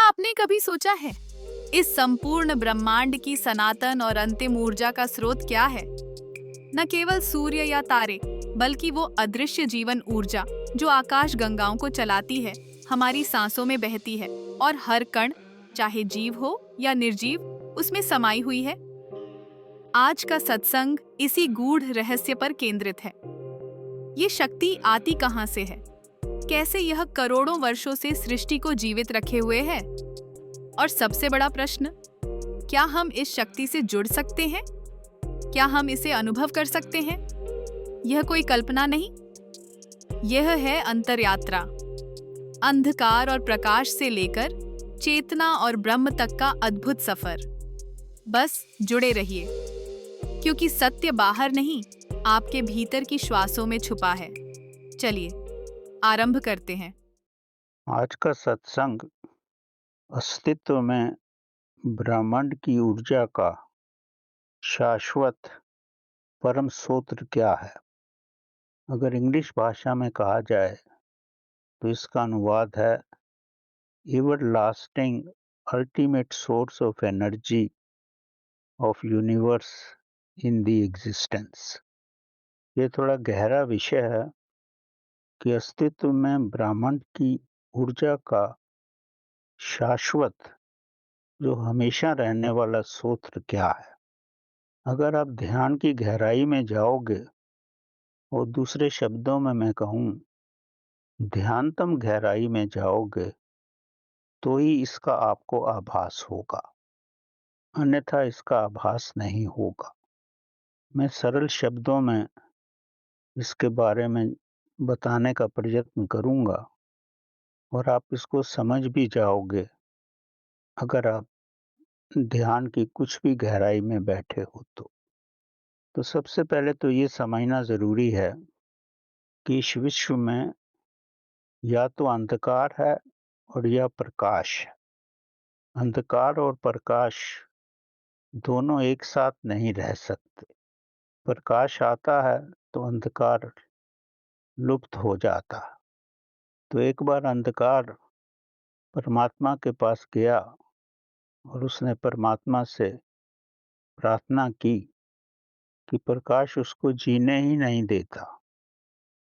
आपने कभी सोचा है इस संपूर्ण ब्रह्मांड की सनातन और अंतिम ऊर्जा का स्रोत क्या है? न केवल सूर्य या तारे, बल्कि वो अदृश्य जीवन ऊर्जा जो आकाश गंगाओं को चलाती है, हमारी सांसों में बहती है और हर कण, चाहे जीव हो या निर्जीव, उसमें समाई हुई है। आज का सत्संग इसी गूढ़ रहस्य पर केंद्रित है। ये शक्ति आती कहाँ से है? कैसे यह करोड़ों वर्षों से सृष्टि को जीवित रखे हुए है? और सबसे बड़ा प्रश्न, क्या हम इस शक्ति से जुड़ सकते हैं? क्या हम इसे अनुभव कर सकते हैं? यह कोई कल्पना नहीं, यह है अंतरयात्रा। अंधकार और प्रकाश से लेकर चेतना और ब्रह्म तक का अद्भुत सफर। बस जुड़े रहिए, क्योंकि सत्य बाहर नहीं, आपके भीतर की श्वासों में छुपा है। चलिए आरंभ करते हैं। आज का सत्संग अस्तित्व में ब्रह्मांड की ऊर्जा का शाश्वत परम सूत्र क्या है। अगर इंग्लिश भाषा में कहा जाए तो इसका अनुवाद है ever lasting ultimate source of energy of universe in the existence. ये थोड़ा गहरा विषय है कि अस्तित्व में ब्रह्मांड की ऊर्जा का शाश्वत, जो हमेशा रहने वाला सूत्र क्या है। अगर आप ध्यान की गहराई में जाओगे, और दूसरे शब्दों में मैं कहूँ, ध्यानतम गहराई में जाओगे, तो ही इसका आपको आभास होगा, अन्यथा इसका आभास नहीं होगा। मैं सरल शब्दों में इसके बारे में बताने का प्रयत्न करूँगा और आप इसको समझ भी जाओगे अगर आप ध्यान की कुछ भी गहराई में बैठे हो तो सबसे पहले तो ये समझना ज़रूरी है कि इस विश्व में या तो अंधकार है और या प्रकाश है। अंधकार और प्रकाश दोनों एक साथ नहीं रह सकते। प्रकाश आता है तो अंधकार लुप्त हो जाता है। तो एक बार अंधकार परमात्मा के पास गया और उसने परमात्मा से प्रार्थना की कि प्रकाश उसको जीने ही नहीं देता।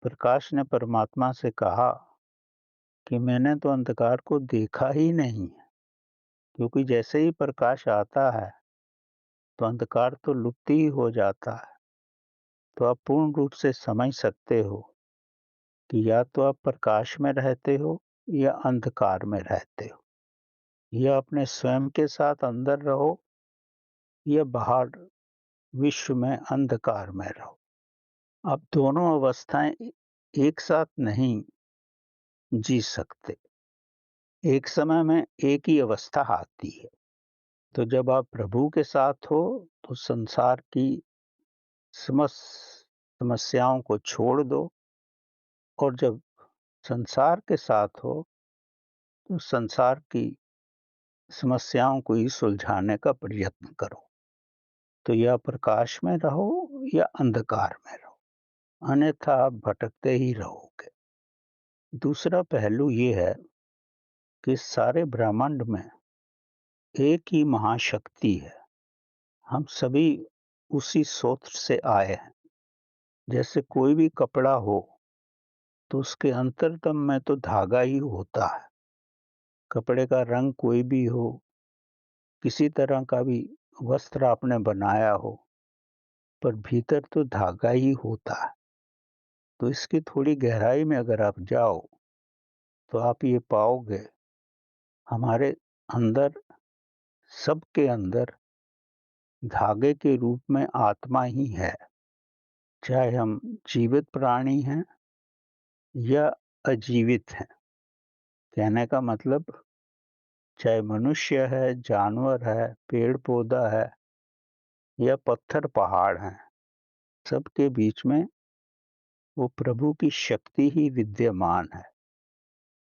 प्रकाश ने परमात्मा से कहा कि मैंने तो अंधकार को देखा ही नहीं है, क्योंकि जैसे ही प्रकाश आता है तो अंधकार तो लुप्त ही हो जाता है। तो आप पूर्ण रूप से समझ सकते हो कि या तो आप प्रकाश में रहते हो या अंधकार में रहते हो, या अपने स्वयं के साथ अंदर रहो या बाहर विश्व में अंधकार में रहो। आप दोनों अवस्थाएं एक साथ नहीं जी सकते। एक समय में एक ही अवस्था आती है। तो जब आप प्रभु के साथ हो तो संसार की समस्त समस्याओं को छोड़ दो, और जब संसार के साथ हो तो संसार की समस्याओं को ही सुलझाने का प्रयत्न करो। तो या प्रकाश में रहो या अंधकार में रहो, अन्यथा आप भटकते ही रहोगे। दूसरा पहलू ये है कि सारे ब्रह्मांड में एक ही महाशक्ति है। हम सभी उसी स्रोत से आए हैं। जैसे कोई भी कपड़ा हो तो उसके अंतरतम में तो धागा ही होता है। कपड़े का रंग कोई भी हो, किसी तरह का भी वस्त्र आपने बनाया हो, पर भीतर तो धागा ही होता है। तो इसकी थोड़ी गहराई में अगर आप जाओ तो आप ये पाओगे, हमारे अंदर, सबके अंदर धागे के रूप में आत्मा ही है। चाहे हम जीवित प्राणी हैं या अजीवित हैं। कहने का मतलब, चाहे मनुष्य है, जानवर है, पेड़ पौधा है या पत्थर पहाड़ हैं, सबके बीच में वो प्रभु की शक्ति ही विद्यमान है।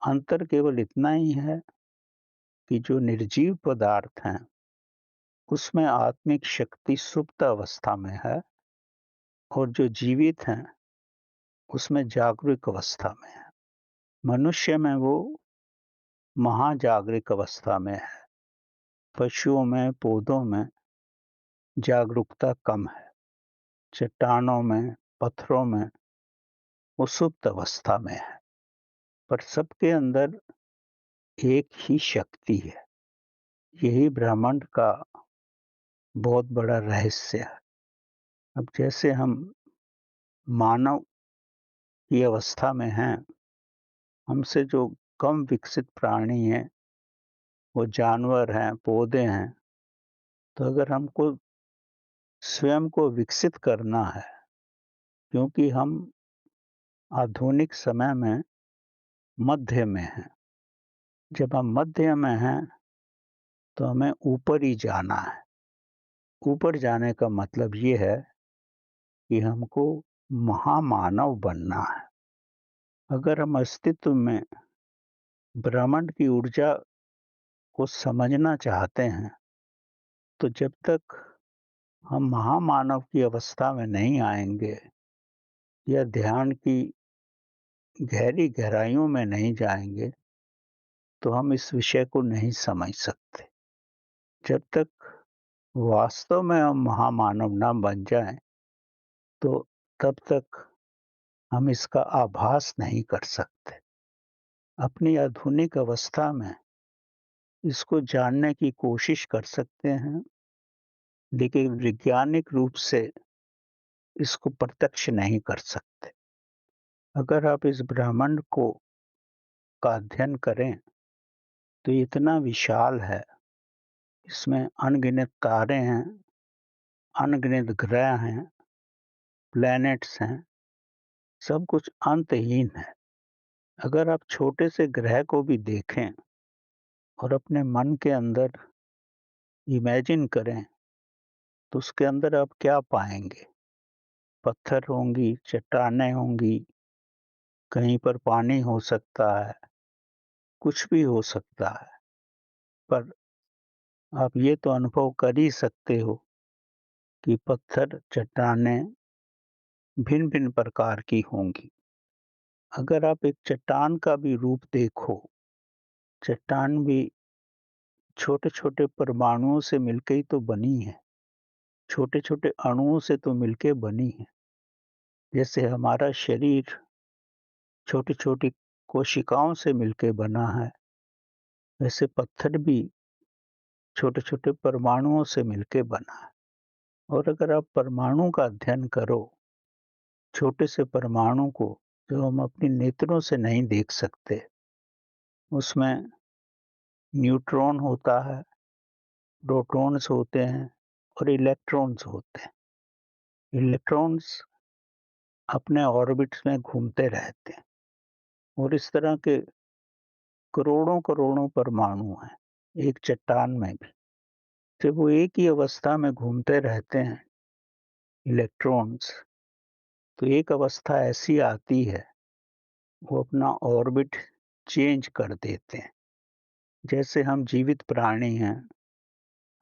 अंतर केवल इतना ही है कि जो निर्जीव पदार्थ हैं उसमें आत्मिक शक्ति सुप्त अवस्था में है, और जो जीवित हैं उसमें जागरूक अवस्था में है। मनुष्य में वो महाजागृत अवस्था में है। पशुओं में, पौधों में जागरूकता कम है। चट्टानों में, पत्थरों में वो सुप्त अवस्था में है। पर सबके अंदर एक ही शक्ति है। यही ब्रह्मांड का बहुत बड़ा रहस्य है। अब जैसे हम मानव की अवस्था में हैं, हमसे जो कम विकसित प्राणी हैं, वो जानवर हैं, पौधे हैं। तो अगर हमको स्वयं को विकसित करना है, क्योंकि हम आधुनिक समय में मध्य में हैं। जब हम मध्य में हैं, तो हमें ऊपर ही जाना है। ऊपर जाने का मतलब ये है कि हमको महामानव बनना है। अगर हम अस्तित्व में ब्रह्मांड की ऊर्जा को समझना चाहते हैं, तो जब तक हम महामानव की अवस्था में नहीं आएंगे या ध्यान की गहरी गहराइयों में नहीं जाएंगे, तो हम इस विषय को नहीं समझ सकते। जब तक वास्तव में हम महामानव ना बन जाएं, तो तब तक हम इसका आभास नहीं कर सकते। अपनी आधुनिक अवस्था में इसको जानने की कोशिश कर सकते हैं, लेकिन वैज्ञानिक रूप से इसको प्रत्यक्ष नहीं कर सकते। अगर आप इस ब्रह्मांड को का अध्ययन करें, तो ये इतना विशाल है। इसमें अनगिनत तारे हैं, अनगिनत ग्रह हैं, प्लैनेट्स हैं, सब कुछ अंतहीन है। अगर आप छोटे से ग्रह को भी देखें और अपने मन के अंदर इमेजिन करें, तो उसके अंदर आप क्या पाएंगे? पत्थर होंगी, चट्टानें होंगी, कहीं पर पानी हो सकता है, कुछ भी हो सकता है। पर आप ये तो अनुभव कर ही सकते हो कि पत्थर, चट्टानें भिन्न-भिन्न प्रकार की होंगी। अगर आप एक चट्टान का भी रूप देखो, चट्टान भी छोटे-छोटे परमाणुओं से मिलके ही तो बनी है। छोटे-छोटे अणुओं से तो मिलके बनी है। जैसे हमारा शरीर छोटी-छोटी कोशिकाओं से मिलके बना है, वैसे पत्थर भी छोटे-छोटे परमाणुओं से मिलके बना है। और अगर आप परमाणु का अध्ययन करो, छोटे से परमाणु को जो हम अपने नेत्रों से नहीं देख सकते, उसमें न्यूट्रॉन होता है, प्रोटॉन्स होते हैं और इलेक्ट्रॉन्स होते हैं। इलेक्ट्रॉन्स अपने ऑर्बिट्स में घूमते रहते हैं और इस तरह के करोड़ों-करोड़ों परमाणु हैं, एक चट्टान में भी। जब वो एक ही अवस्था में घूमते रहते हैं, इलेक्ट्रॉन्स, तो एक अवस्था ऐसी आती है, वो अपना ऑर्बिट चेंज कर देते हैं। जैसे हम जीवित प्राणी हैं,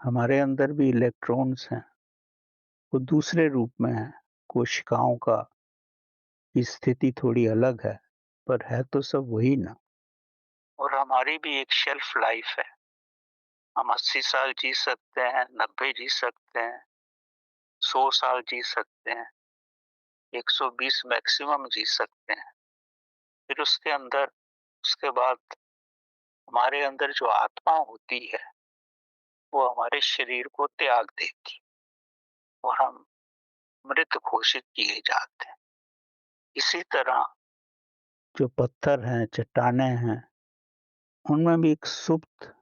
हमारे अंदर भी इलेक्ट्रॉन्स हैं, वो दूसरे रूप में हैं। कोशिकाओं का की स्थिति थोड़ी अलग है, पर है तो सब वही ना। और हमारी भी एक शेल्फ लाइफ है। हम 80 साल जी सकते हैं, 90 जी सकते हैं, 100 साल जी सकते हैं, 120 मैक्सिमम जी सकते हैं। फिर उसके बाद हमारे अंदर जो आत्मा होती है, वो हमारे शरीर को त्याग देती और हम मृत घोषित किए जाते हैं। इसी तरह जो पत्थर हैं, चट्टानें हैं, उनमें भी एक सुप्त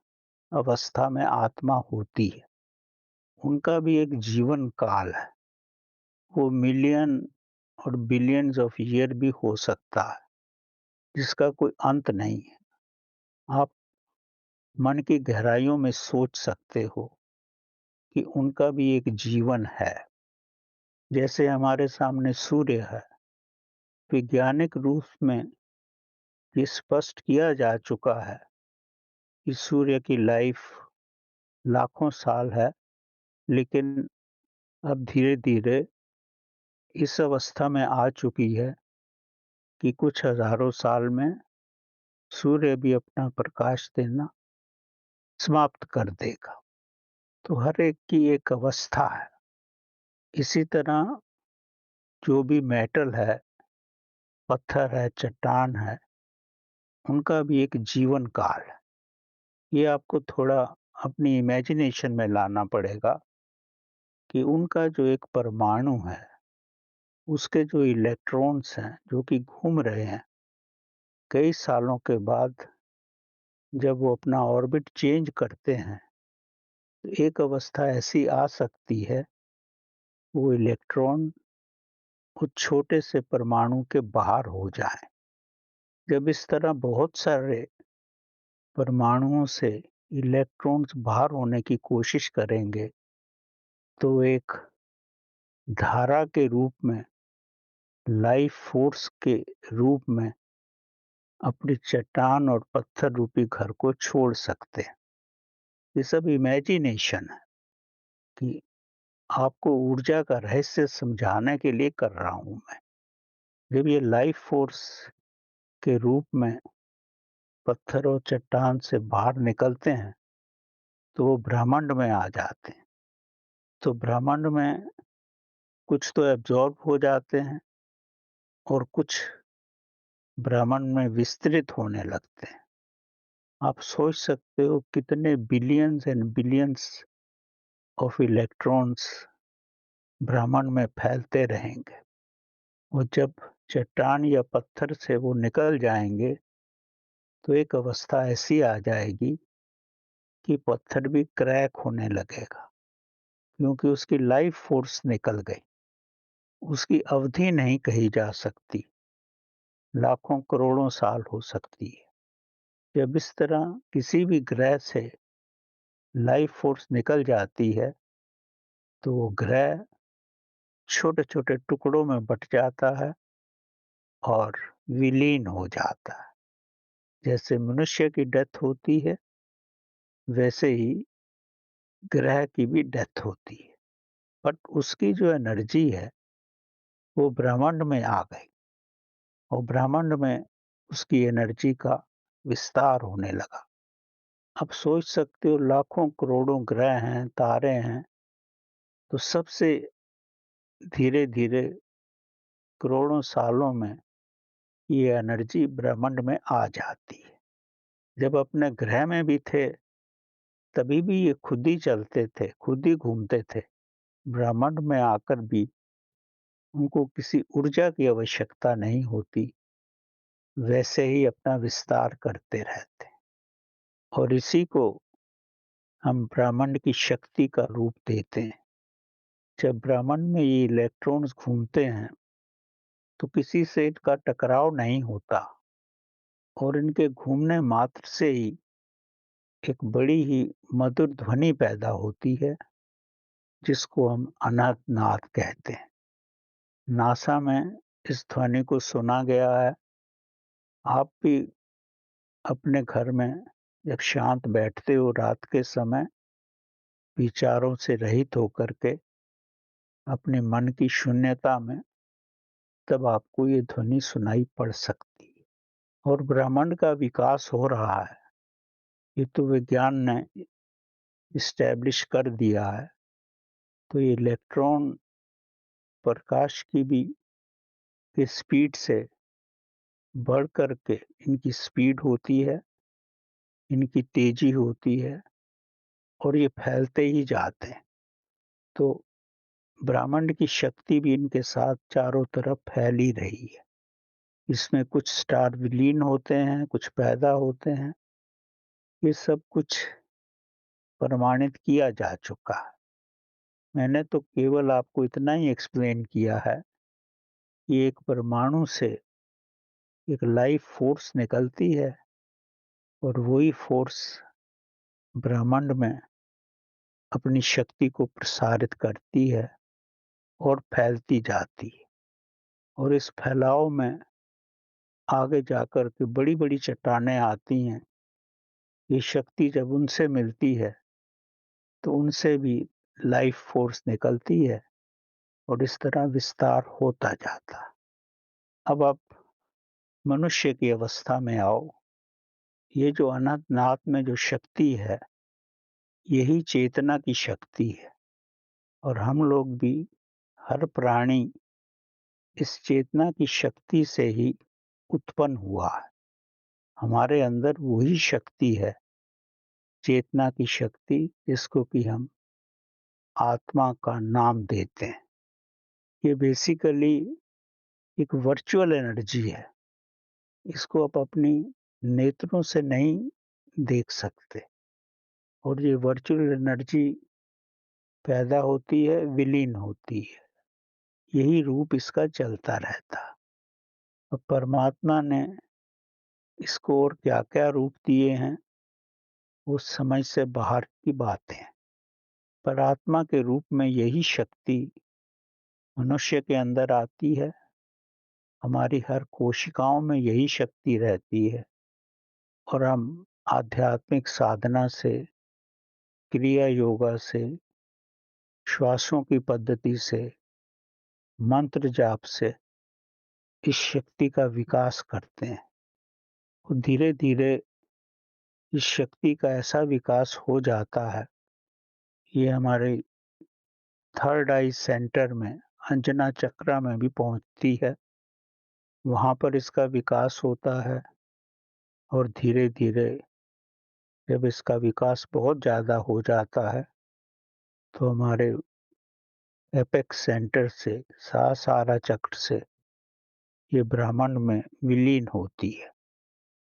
अवस्था में आत्मा होती है। उनका भी एक जीवन काल है। वो मिलियन और बिलियंस ऑफ ईयर भी हो सकता है, जिसका कोई अंत नहीं है। आप मन की गहराइयों में सोच सकते हो कि उनका भी एक जीवन है। जैसे हमारे सामने सूर्य है, वैज्ञानिक रूप में ये स्पष्ट किया जा चुका है कि सूर्य की लाइफ लाखों साल है, लेकिन अब धीरे-धीरे इस अवस्था में आ चुकी है कि कुछ हज़ारों साल में सूर्य भी अपना प्रकाश देना समाप्त कर देगा। तो हर एक की एक अवस्था है। इसी तरह जो भी मेटल है, पत्थर है, चट्टान है, उनका भी एक जीवन काल है। ये आपको थोड़ा अपनी इमेजिनेशन में लाना पड़ेगा कि उनका जो एक परमाणु है, उसके जो इलेक्ट्रॉन्स हैं, जो कि घूम रहे हैं, कई सालों के बाद जब वो अपना ऑर्बिट चेंज करते हैं, तो एक अवस्था ऐसी आ सकती है, वो इलेक्ट्रॉन उस छोटे से परमाणु के बाहर हो जाएँ। जब इस तरह बहुत सारे परमाणुओं से इलेक्ट्रॉन्स बाहर होने की कोशिश करेंगे, तो एक धारा के रूप में, लाइफ फोर्स के रूप में अपनी चट्टान और पत्थर रूपी घर को छोड़ सकते हैं। ये सब इमेजिनेशन है कि आपको ऊर्जा का रहस्य समझाने के लिए कर रहा हूँ मैं। जब ये लाइफ फोर्स के रूप में पत्थर और चट्टान से बाहर निकलते हैं, तो वो ब्रह्मांड में आ जाते हैं। तो ब्रह्मांड में कुछ तो एब्ज़ॉर्ब हो जाते हैं और कुछ ब्रह्मांड में विस्तृत होने लगते हैं। आप सोच सकते हो कितने billions and billions of electrons ब्रह्मांड में फैलते रहेंगे और जब चट्टान या पत्थर से वो निकल जाएंगे, तो एक अवस्था ऐसी आ जाएगी कि पत्थर भी क्रैक होने लगेगा, क्योंकि उसकी लाइफ फोर्स निकल गई। उसकी अवधि नहीं कही जा सकती, लाखों करोड़ों साल हो सकती है। जब इस तरह किसी भी ग्रह से लाइफ फोर्स निकल जाती है, तो वो ग्रह छोटे-छोटे टुकड़ों में बँट जाता है और विलीन हो जाता है। जैसे मनुष्य की डेथ होती है, वैसे ही ग्रह की भी डेथ होती है। बट उसकी जो एनर्जी है, वो ब्रह्मांड में आ गई और ब्रह्मांड में उसकी एनर्जी का विस्तार होने लगा। आप सोच सकते हो लाखों करोड़ों ग्रह हैं, तारे हैं, तो सबसे धीरे-धीरे करोड़ों सालों में ये एनर्जी ब्रह्मांड में आ जाती है। जब अपने ग्रह में भी थे, तभी भी ये खुद ही चलते थे, खुद ही घूमते थे। ब्रह्मांड में आकर भी उनको किसी ऊर्जा की आवश्यकता नहीं होती, वैसे ही अपना विस्तार करते रहते हैं। और इसी को हम ब्रह्मांड की शक्ति का रूप देते हैं। जब ब्रह्मांड में ये इलेक्ट्रॉन्स घूमते हैं, तो किसी से इनका टकराव नहीं होता और इनके घूमने मात्र से ही एक बड़ी ही मधुर ध्वनि पैदा होती है, जिसको हम अनंत नाद कहते हैं। नासा में इस ध्वनि को सुना गया है। आप भी अपने घर में जब शांत बैठते हो रात के समय, विचारों से रहित होकर के अपने मन की शून्यता में, तब आपको ये ध्वनि सुनाई पड़ सकती है। और ब्रह्मांड का विकास हो रहा है, ये तो विज्ञान ने इस्टैब्लिश कर दिया है। तो ये इलेक्ट्रॉन प्रकाश की भी की स्पीड से बढ़ कर के इनकी स्पीड होती है, इनकी तेज़ी होती है और ये फैलते ही जाते हैं। तो ब्रह्मांड की शक्ति भी इनके साथ चारों तरफ फैल ही रही है। इसमें कुछ स्टार विलीन होते हैं, कुछ पैदा होते हैं। ये सब कुछ प्रमाणित किया जा चुका है। मैंने तो केवल आपको इतना ही एक्सप्लेन किया है कि एक परमाणु से एक लाइफ फोर्स निकलती है और वही फोर्स ब्रह्मांड में अपनी शक्ति को प्रसारित करती है और फैलती जाती है। और इस फैलाव में आगे जाकर के बड़ी-बड़ी चट्टानें आती हैं। ये शक्ति जब उनसे मिलती है, तो उनसे भी लाइफ फोर्स निकलती है और इस तरह विस्तार होता जाता है। अब आप मनुष्य की अवस्था में आओ। ये जो अनंतनाद में जो शक्ति है, यही चेतना की शक्ति है और हम लोग भी, हर प्राणी इस चेतना की शक्ति से ही उत्पन्न हुआ है। हमारे अंदर वही शक्ति है, चेतना की शक्ति, जिसको कि हम आत्मा का नाम देते हैं। ये बेसिकली एक वर्चुअल एनर्जी है। इसको आप अपनी नेत्रों से नहीं देख सकते और ये वर्चुअल एनर्जी पैदा होती है, विलीन होती है। यही रूप इसका चलता रहता है। अब परमात्मा ने इसको और क्या-क्या रूप दिए हैं, वो समझ से बाहर की बातें हैं। पर आत्मा के रूप में यही शक्ति मनुष्य के अंदर आती है। हमारी हर कोशिकाओं में यही शक्ति रहती है और हम आध्यात्मिक साधना से, क्रिया योगा से, श्वासों की पद्धति से, मंत्र जाप से इस शक्ति का विकास करते हैं और धीरे-धीरे इस शक्ति का ऐसा विकास हो जाता है, ये हमारे थर्ड आई सेंटर में, अंजना चक्रा में भी पहुँचती है। वहाँ पर इसका विकास होता है और धीरे-धीरे जब इसका विकास बहुत ज़्यादा हो जाता है, तो हमारे एपेक्स सेंटर से, सहस्रारा चक्र से ये ब्रह्मांड में विलीन होती है।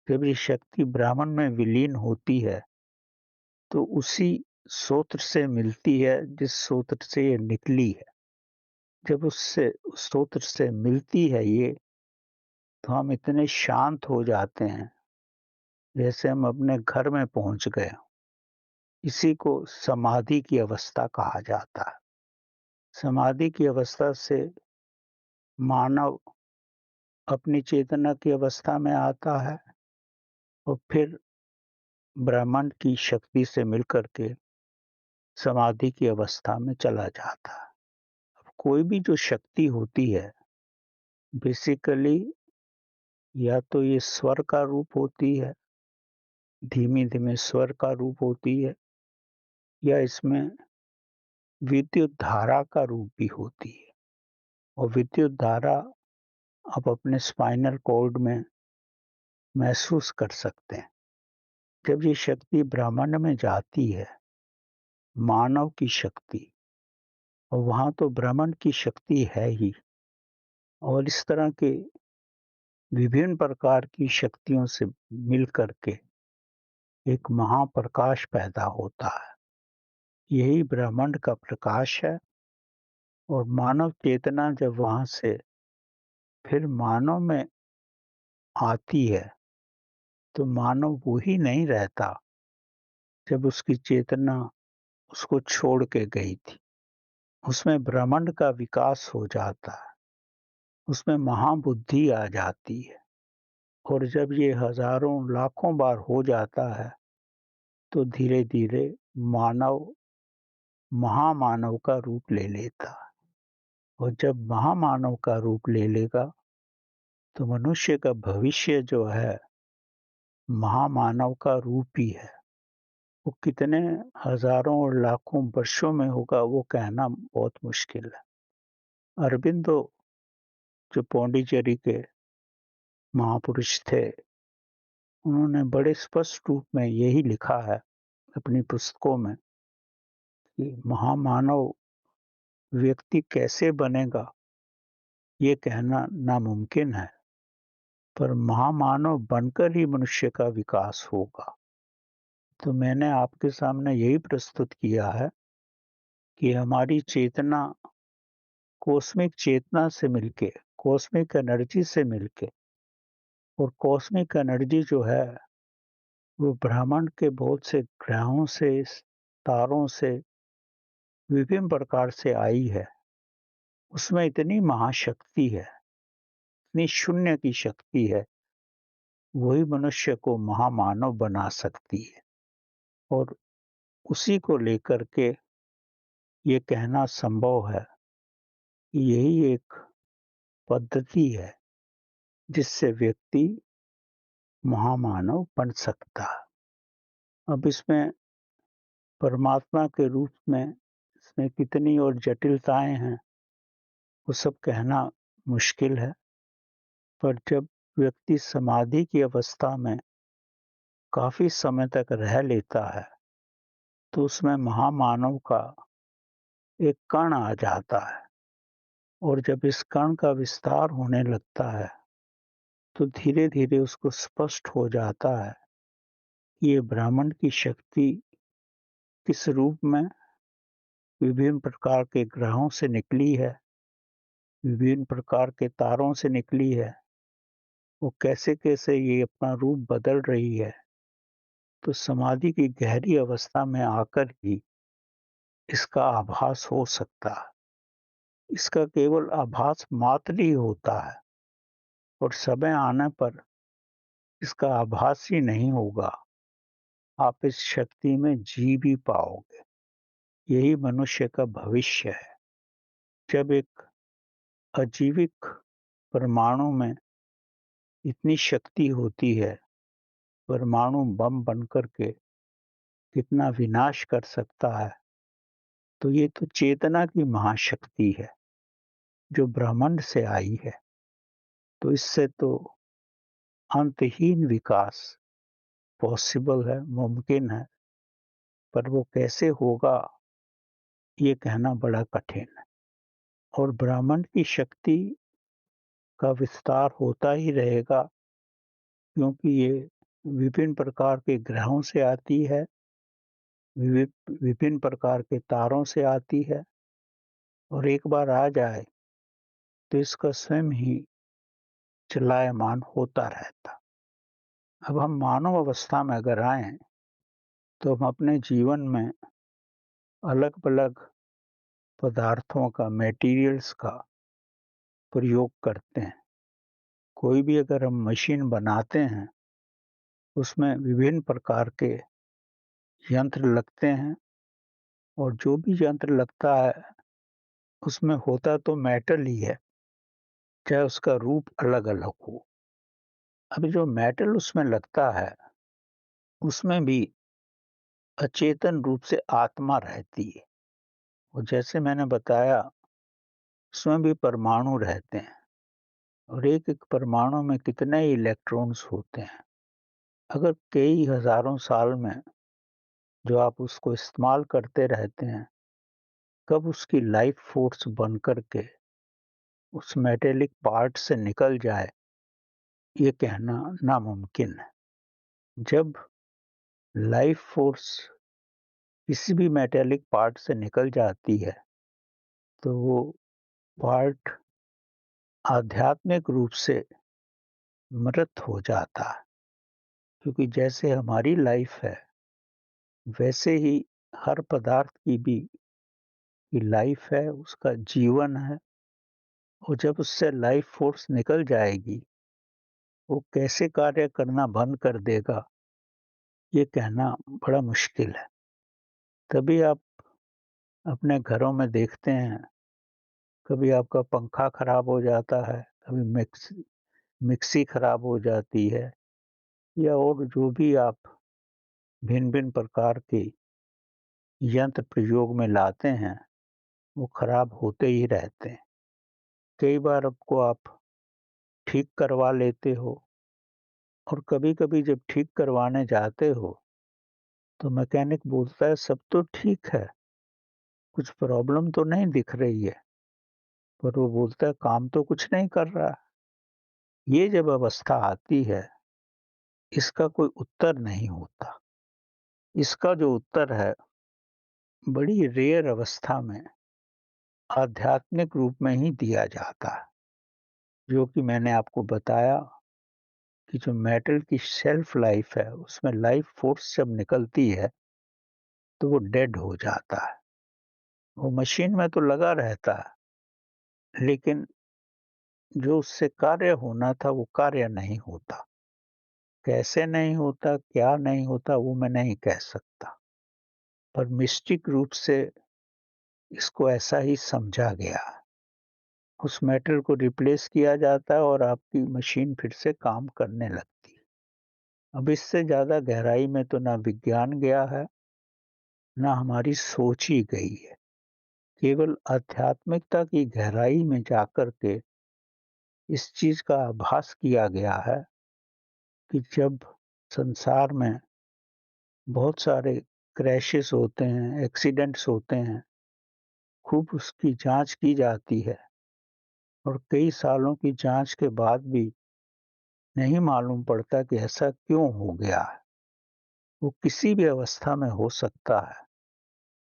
जब ये शक्ति ब्रह्मांड में विलीन होती है, तो उसी स्रोत से मिलती है जिस स्रोत से ये निकली है। जब उससे उस स्रोत से मिलती है ये, तो हम इतने शांत हो जाते हैं, जैसे हम अपने घर में पहुँच गए हों। इसी को समाधि की अवस्था कहा जाता है। समाधि की अवस्था से मानव अपनी चेतना की अवस्था में आता है और फिर ब्रह्मांड की शक्ति से मिलकर के समाधि की अवस्था में चला जाता है। अब कोई भी जो शक्ति होती है, बेसिकली या तो ये स्वर का रूप होती है, धीमे-धीमे स्वर का रूप होती है, या इसमें विद्युत धारा का रूप भी होती है और विद्युत धारा आप अपने स्पाइनल कॉर्ड में महसूस कर सकते हैं। जब ये शक्ति ब्रह्मांड में जाती है, मानव की शक्ति, और वहाँ तो ब्रह्मांड की शक्ति है ही, और इस तरह के विभिन्न प्रकार की शक्तियों से मिल कर के एक महाप्रकाश पैदा होता है। यही ब्रह्मांड का प्रकाश है और मानव चेतना जब वहाँ से फिर मानव में आती है, तो मानव वो ही नहीं रहता जब उसकी चेतना उसको छोड़ के गई थी। उसमें ब्रह्मांड का विकास हो जाता है, उसमें महाबुद्धि आ जाती है और जब ये हज़ारों लाखों बार हो जाता है, तो धीरे-धीरे मानव महामानव का रूप ले लेता है और जब महामानव का रूप ले लेगा, तो मनुष्य का भविष्य जो है, महामानव का रूप ही है। वो कितने हज़ारों और लाखों वर्षों में होगा, वो कहना बहुत मुश्किल है। अरबिंदो जो पौंडीचेरी के महापुरुष थे, उन्होंने बड़े स्पष्ट रूप में यही लिखा है अपनी पुस्तकों में कि महामानव व्यक्ति कैसे बनेगा, ये कहना नामुमकिन है, पर महामानव बनकर ही मनुष्य का विकास होगा। तो मैंने आपके सामने यही प्रस्तुत किया है कि हमारी चेतना कॉस्मिक चेतना से मिलके, कॉस्मिक एनर्जी से मिलके, और कॉस्मिक एनर्जी जो है, वो ब्रह्मांड के बहुत से ग्रहों से, तारों से, विभिन्न प्रकार से आई है। उसमें इतनी महाशक्ति है, इतनी शून्य की शक्ति है, वही मनुष्य को महामानव बना सकती है और उसी को लेकर के ये कहना संभव है कि यही एक पद्धति है जिससे व्यक्ति महामानव बन सकता है। अब इसमें परमात्मा के रूप में इसमें कितनी और जटिलताएं हैं, वो सब कहना मुश्किल है। पर जब व्यक्ति समाधि की अवस्था में काफी समय तक रह लेता है, तो उसमें महामानव का एक कण आ जाता है, और जब इस कण का विस्तार होने लगता है, तो धीरे धीरे उसको स्पष्ट हो जाता है कि ये ब्रह्मांड की शक्ति किस रूप में विभिन्न प्रकार के ग्रहों से निकली है, विभिन्न प्रकार के तारों से निकली है, वो कैसे कैसे ये अपना रूप बदल रही है। तो समाधि की गहरी अवस्था में आकर ही इसका आभास हो सकता है। इसका केवल आभास मात्र ही होता है, और समय आने पर इसका आभास ही नहीं होगा, आप इस शक्ति में जी भी पाओगे। यही मनुष्य का भविष्य है। जब एक अजीविक परमाणु में इतनी शक्ति होती है, परमाणु बम बनकर के कितना विनाश कर सकता है, तो ये तो चेतना की महाशक्ति है जो ब्रह्मांड से आई है। तो इससे तो अंतहीन विकास पॉसिबल है, मुमकिन है, पर वो कैसे होगा ये कहना बड़ा कठिन है। और ब्रह्मांड की शक्ति का विस्तार होता ही रहेगा, क्योंकि ये विभिन्न प्रकार के ग्रहों से आती है, विभिन्न प्रकार के तारों से आती है, और एक बार आ जाए तो इसका स्वयं ही चलायमान होता रहता। अब हम मानव अवस्था में अगर आए, तो हम अपने जीवन में अलग अलग पदार्थों का, मटेरियल्स का प्रयोग करते हैं। कोई भी अगर हम मशीन बनाते हैं, उसमें विभिन्न प्रकार के यंत्र लगते हैं, और जो भी यंत्र लगता है उसमें होता तो मेटल ही है, चाहे उसका रूप अलग अलग हो। अब जो मेटल उसमें लगता है, उसमें भी अचेतन रूप से आत्मा रहती है। और जैसे मैंने बताया, उसमें भी परमाणु रहते हैं, और एक एक परमाणु में कितने ही इलेक्ट्रॉन्स होते हैं। अगर कई हजारों साल में जो आप उसको इस्तेमाल करते रहते हैं, कब उसकी लाइफ फोर्स बन कर के उस मेटेलिक पार्ट से निकल जाए, ये कहना नामुमकिन है। जब लाइफ फोर्स किसी भी मेटेलिक पार्ट से निकल जाती है, तो वो पार्ट आध्यात्मिक रूप से मृत हो जाता है। क्योंकि जैसे हमारी लाइफ है, वैसे ही हर पदार्थ की भी लाइफ है, उसका जीवन है, और जब उससे लाइफ फोर्स निकल जाएगी, वो कैसे कार्य करना बंद कर देगा, ये कहना बड़ा मुश्किल है। तभी आप अपने घरों में देखते हैं, कभी आपका पंखा खराब हो जाता है, कभी मिक्सी खराब हो जाती है, या और जो भी आप भिन्न-भिन्न प्रकार के यंत्र प्रयोग में लाते हैं, वो खराब होते ही रहते हैं। कई बार आपको आप ठीक करवा लेते हो, और कभी-कभी जब ठीक करवाने जाते हो, तो मैकेनिक बोलता है सब तो ठीक है, कुछ प्रॉब्लम तो नहीं दिख रही है, पर वो बोलता है काम तो कुछ नहीं कर रहा। ये जब अवस्था आती है, इसका कोई उत्तर नहीं होता। इसका जो उत्तर है, बड़ी रेयर अवस्था में आध्यात्मिक रूप में ही दिया जाता है, जो कि मैंने आपको बताया कि जो मेटल की शेल्फ लाइफ है, उसमें लाइफ फोर्स जब निकलती है, तो वो डेड हो जाता है। वो मशीन में तो लगा रहता है, लेकिन जो उससे कार्य होना था, वो कार्य नहीं होता। कैसे नहीं होता, क्या नहीं होता, वो मैं नहीं कह सकता। पर मिस्टिक रूप से इसको ऐसा ही समझा गया है। उस मेटल को रिप्लेस किया जाता है, और आपकी मशीन फिर से काम करने लगती है। अब इससे ज़्यादा गहराई में तो ना विज्ञान गया है, ना हमारी सोच ही गई है। केवल आध्यात्मिकता की गहराई में जाकर के इस चीज़ का आभास किया गया है कि जब संसार में बहुत सारे क्रैशेस होते हैं, एक्सीडेंट्स होते हैं, खूब उसकी जाँच की जाती है और कई सालों की जाँच के बाद भी नहीं मालूम पड़ता कि ऐसा क्यों हो गया है। वो किसी भी अवस्था में हो सकता है,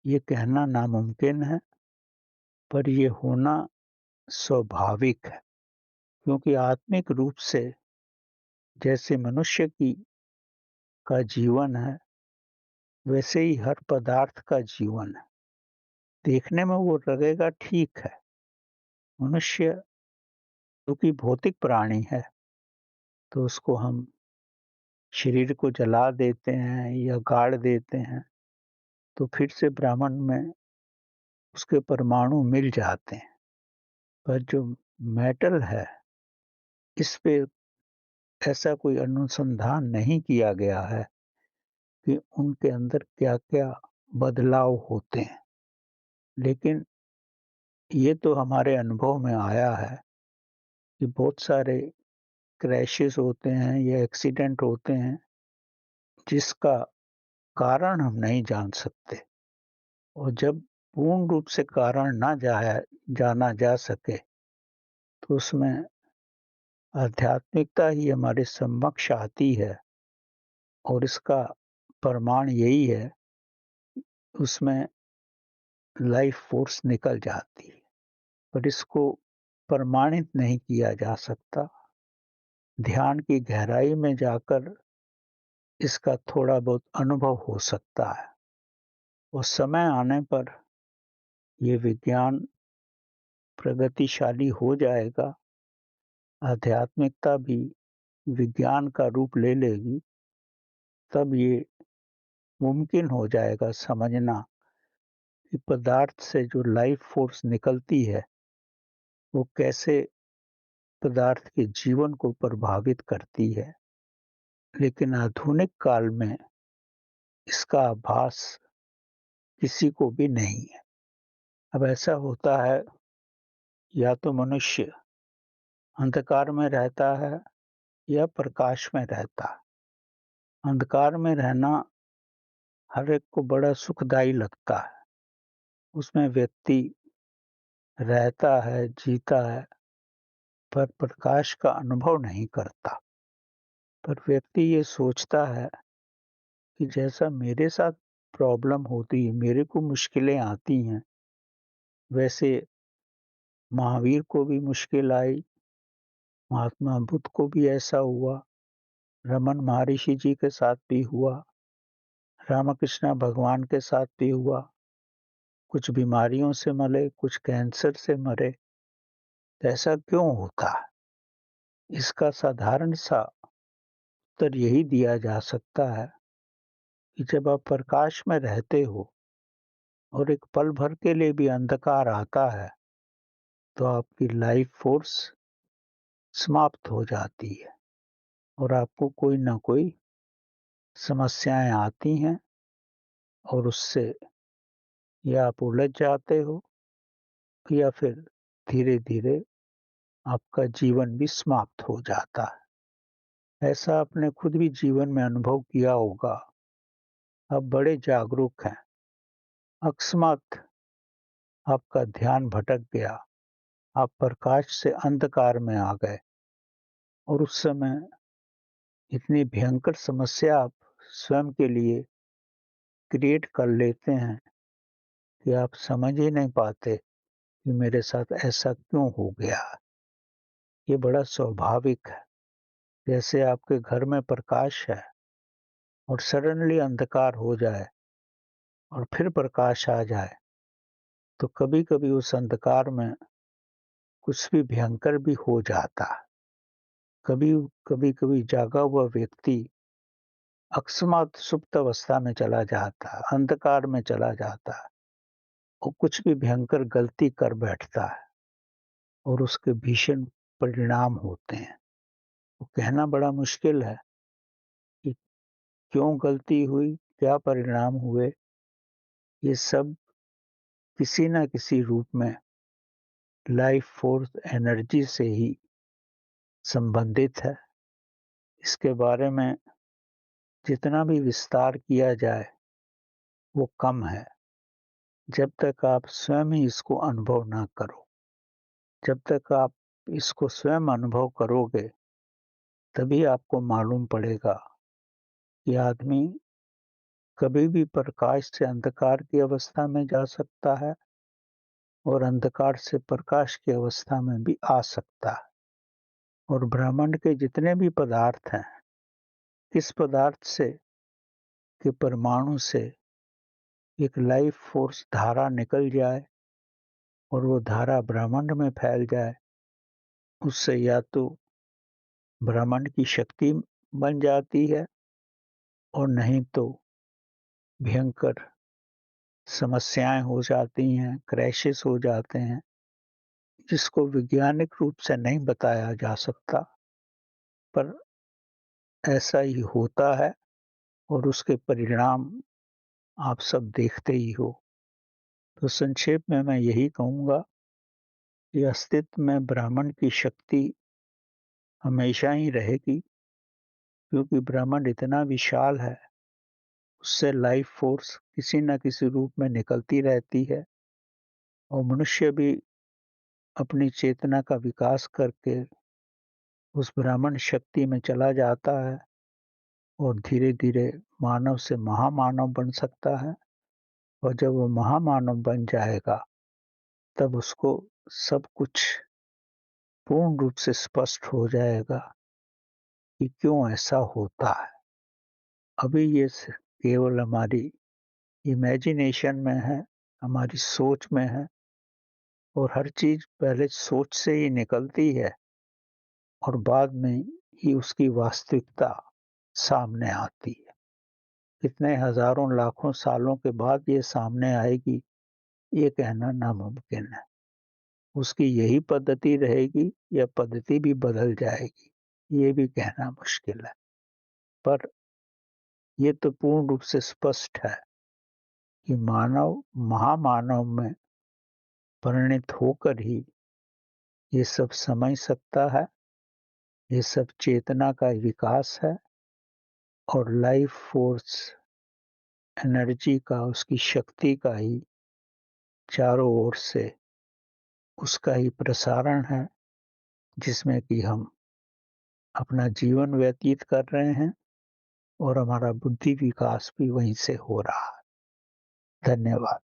ये कहना नामुमकिन है, पर ये होना स्वाभाविक है, क्योंकि आत्मिक रूप से जैसे मनुष्य की का जीवन है, वैसे ही हर पदार्थ का जीवन है। देखने में वो लगेगा ठीक है, मनुष्य क्योंकि भौतिक प्राणी है, तो उसको हम शरीर को जला देते हैं या गाड़ देते हैं, तो फिर से ब्रह्मांड में उसके परमाणु मिल जाते हैं। पर जो मेटल है, इस पे ऐसा कोई अनुसंधान नहीं किया गया है कि उनके अंदर क्या-क्या बदलाव होते हैं। लेकिन ये तो हमारे अनुभव में आया है कि बहुत सारे क्रैशेस होते हैं या एक्सीडेंट होते हैं, जिसका कारण हम नहीं जान सकते और जब पूर्ण रूप से कारण ना जाना जा सके, तो उसमें आध्यात्मिकता ही हमारे समक्ष आती है और इसका प्रमाण यही है, उसमें लाइफ फ़ोर्स निकल जाती है, पर इसको प्रमाणित नहीं किया जा सकता। ध्यान की गहराई में जाकर इसका थोड़ा बहुत अनुभव हो सकता है और समय आने पर ये विज्ञान प्रगतिशाली हो जाएगा, आध्यात्मिकता भी विज्ञान का रूप ले लेगी, तब ये मुमकिन हो जाएगा समझना कि पदार्थ से जो लाइफ फ़ोर्स निकलती है, वो कैसे पदार्थ के जीवन को प्रभावित करती है। लेकिन आधुनिक काल में इसका आभास किसी को भी नहीं है। अब ऐसा होता है, या तो मनुष्य अंधकार में रहता है या प्रकाश में रहता है। अंधकार में रहना हर एक को बड़ा सुखदायी लगता है। उसमें व्यक्ति रहता है, जीता है, पर प्रकाश का अनुभव नहीं करता। पर व्यक्ति ये सोचता है कि जैसा मेरे साथ प्रॉब्लम होती है, मेरे को मुश्किलें आती हैं, वैसे महावीर को भी मुश्किल आई, महात्मा बुद्ध को भी ऐसा हुआ, रमन महर्षि जी के साथ भी हुआ, रामकृष्ण भगवान के साथ भी हुआ। कुछ बीमारियों से मरे, कुछ कैंसर से मरे। तो ऐसा क्यों होता है? इसका साधारण सा उत्तर यही दिया जा सकता है कि जब आप प्रकाश में रहते हो और एक पल भर के लिए भी अंधकार आता है, तो आपकी लाइफ फ़ोर्स समाप्त हो जाती है और आपको कोई न कोई समस्याएँ आती हैं और उससे या आप उलझ जाते हो या फिर धीरे-धीरे आपका जीवन भी समाप्त हो जाता है। ऐसा आपने खुद भी जीवन में अनुभव किया होगा। आप बड़े जागरूक हैं, अकस्मात आपका ध्यान भटक गया, आप प्रकाश से अंधकार में आ गए और उस समय इतनी भयंकर समस्या आप स्वयं के लिए क्रिएट कर लेते हैं कि आप समझ ही नहीं पाते कि मेरे साथ ऐसा क्यों हो गया। ये बड़ा स्वाभाविक है। जैसे आपके घर में प्रकाश है और सडनली अंधकार हो जाए और फिर प्रकाश आ जाए, तो कभी-कभी उस अंधकार में कुछ भी भयंकर भी हो जाता है। कभी-कभी जागा हुआ व्यक्ति अकस्मात सुप्त अवस्था में चला जाता है, अंधकार में चला जाता है और कुछ भी भयंकर गलती कर बैठता है और उसके भीषण परिणाम होते हैं। वो कहना बड़ा मुश्किल है कि क्यों गलती हुई, क्या परिणाम हुए, ये सब किसी न किसी रूप में लाइफ फोर्स एनर्जी से ही संबंधित है। इसके बारे में जितना भी विस्तार किया जाए वो कम है, जब तक आप स्वयं ही इसको अनुभव ना करो। जब तक आप इसको स्वयं अनुभव करोगे, तभी आपको मालूम पड़ेगा कि आदमी कभी भी प्रकाश से अंधकार की अवस्था में जा सकता है और अंधकार से प्रकाश की अवस्था में भी आ सकता है। और ब्रह्मांड के जितने भी पदार्थ हैं, इस पदार्थ से के परमाणु से एक लाइफ फोर्स धारा निकल जाए और वो धारा ब्रह्मांड में फैल जाए, उससे या तो ब्रह्मांड की शक्ति बन जाती है और नहीं तो भयंकर समस्याएं हो जाती हैं, क्रैशेस हो जाते हैं, जिसको वैज्ञानिक रूप से नहीं बताया जा सकता, पर ऐसा ही होता है और उसके परिणाम आप सब देखते ही हो। तो संक्षेप में मैं यही कहूँगा कि अस्तित्व में ब्रह्मांड की शक्ति हमेशा ही रहेगी, क्योंकि ब्रह्मांड इतना विशाल है, उससे लाइफ फोर्स किसी न किसी रूप में निकलती रहती है और मनुष्य भी अपनी चेतना का विकास करके उस ब्रह्मांड शक्ति में चला जाता है और धीरे-धीरे मानव से महामानव बन सकता है। और जब वो महामानव बन जाएगा, तब उसको सब कुछ पूर्ण रूप से स्पष्ट हो जाएगा कि क्यों ऐसा होता है। अभी ये केवल हमारी इमेजिनेशन में है, हमारी सोच में है और हर चीज पहले सोच से ही निकलती है और बाद में ही उसकी वास्तविकता सामने आती है। कितने हजारों लाखों सालों के बाद ये सामने आएगी, ये कहना नामुमकिन है। उसकी यही पद्धति रहेगी या पद्धति भी बदल जाएगी, ये भी कहना मुश्किल है। पर ये तो पूर्ण रूप से स्पष्ट है कि मानव महामानव में परिणित होकर ही ये सब समझ सकता है, ये सब चेतना का विकास है और लाइफ फोर्स एनर्जी का, उसकी शक्ति का ही चारों ओर से उसका ही प्रसारण है, जिसमें कि हम अपना जीवन व्यतीत कर रहे हैं और हमारा बुद्धि विकास भी वहीं से हो रहा है। धन्यवाद।